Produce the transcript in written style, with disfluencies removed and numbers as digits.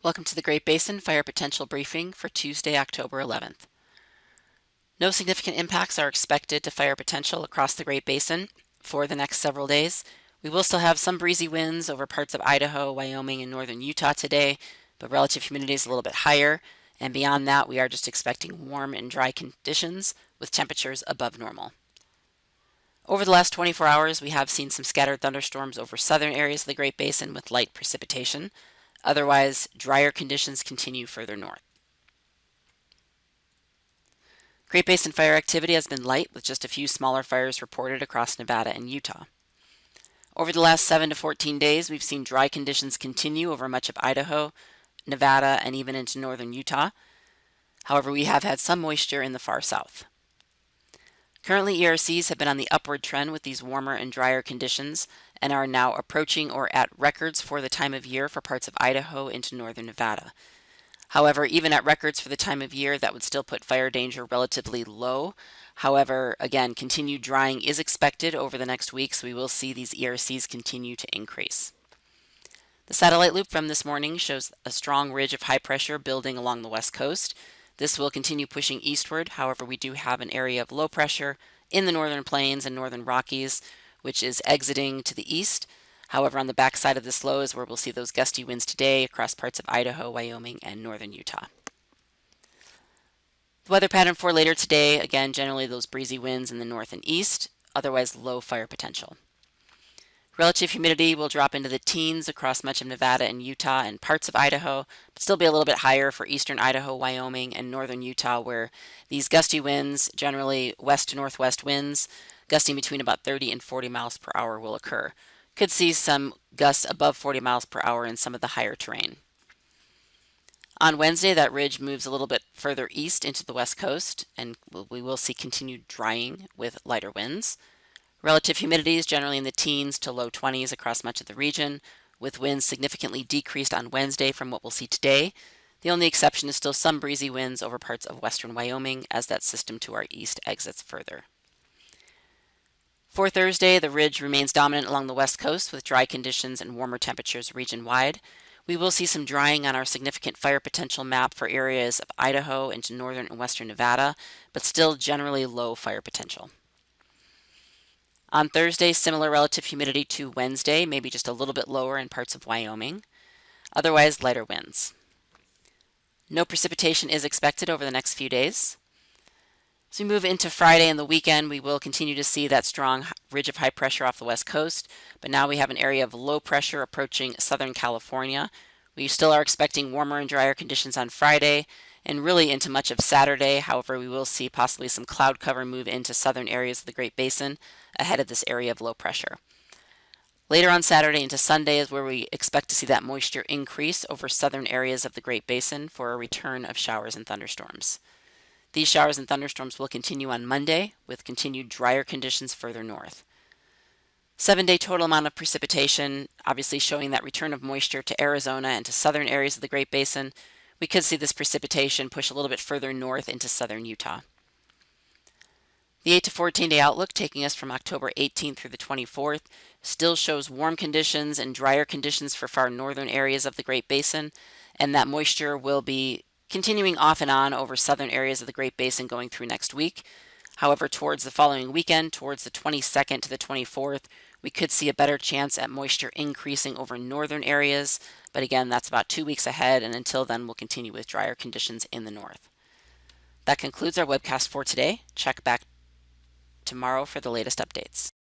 Welcome to the Great Basin Fire Potential Briefing for Tuesday, October 11th. No significant impacts are expected to fire potential across the Great Basin for the next several days. We will still have some breezy winds over parts of Idaho, Wyoming, and northern Utah today, but relative humidity is a little bit higher, and beyond that we are just expecting warm and dry conditions with temperatures above normal. Over the last 24 hours, we have seen some scattered thunderstorms over southern areas of the Great Basin with light precipitation. Otherwise, drier conditions continue further north. Great Basin fire activity has been light with just a few smaller fires reported across Nevada and Utah. Over the last 7 to 14 days, we've seen dry conditions continue over much of Idaho, Nevada, and even into northern Utah. However, we have had some moisture in the far south. Currently, ERCs have been on the upward trend with these warmer and drier conditions and are now approaching or at records for the time of year for parts of Idaho into northern Nevada. However, even at records for the time of year, that would still put fire danger relatively low. However, again, continued drying is expected over the next week, so we will see these ERCs continue to increase. The satellite loop from this morning shows a strong ridge of high pressure building along the west coast. This will continue pushing eastward. However, we do have an area of low pressure in the northern plains and northern Rockies, which is exiting to the east. However, on the backside of this low is where we'll see those gusty winds today across parts of Idaho, Wyoming, and northern Utah. The weather pattern for later today, again, generally those breezy winds in the north and east, otherwise low fire potential. Relative humidity will drop into the teens across much of Nevada and Utah and parts of Idaho, but still be a little bit higher for eastern Idaho, Wyoming, and northern Utah, where these gusty winds, generally west to northwest winds, gusting between about 30 and 40 miles per hour will occur. Could see some gusts above 40 miles per hour in some of the higher terrain. On Wednesday, that ridge moves a little bit further east into the west coast, and we will see continued drying with lighter winds. Relative humidity is generally in the teens to low 20s across much of the region, with winds significantly decreased on Wednesday from what we'll see today. The only exception is still some breezy winds over parts of western Wyoming as that system to our east exits further. For Thursday, the ridge remains dominant along the west coast with dry conditions and warmer temperatures region-wide. We will see some drying on our significant fire potential map for areas of Idaho into northern and western Nevada, but still generally low fire potential. On Thursday, similar relative humidity to Wednesday, maybe just a little bit lower in parts of Wyoming. Otherwise, lighter winds. No precipitation is expected over the next few days. As we move into Friday and the weekend, we will continue to see that strong ridge of high pressure off the west coast, but now we have an area of low pressure approaching southern California. We still are expecting warmer and drier conditions on Friday and really into much of Saturday. However, we will see possibly some cloud cover move into southern areas of the Great Basin ahead of this area of low pressure. Later on Saturday into Sunday is where we expect to see that moisture increase over southern areas of the Great Basin for a return of showers and thunderstorms. These showers and thunderstorms will continue on Monday with continued drier conditions further north. 7-day total amount of precipitation, obviously showing that return of moisture to Arizona and to southern areas of the Great Basin. We could see this precipitation push a little bit further north into southern Utah. The 8 to 14-day outlook, taking us from October 18th through the 24th, still shows warm conditions and drier conditions for far northern areas of the Great Basin, and that moisture will be continuing off and on over southern areas of the Great Basin going through next week. However, towards the following weekend, towards the 22nd to the 24th, we could see a better chance at moisture increasing over northern areas, but again, that's about 2 weeks ahead, and until then, we'll continue with drier conditions in the north. That concludes our webcast for today. Check back tomorrow for the latest updates.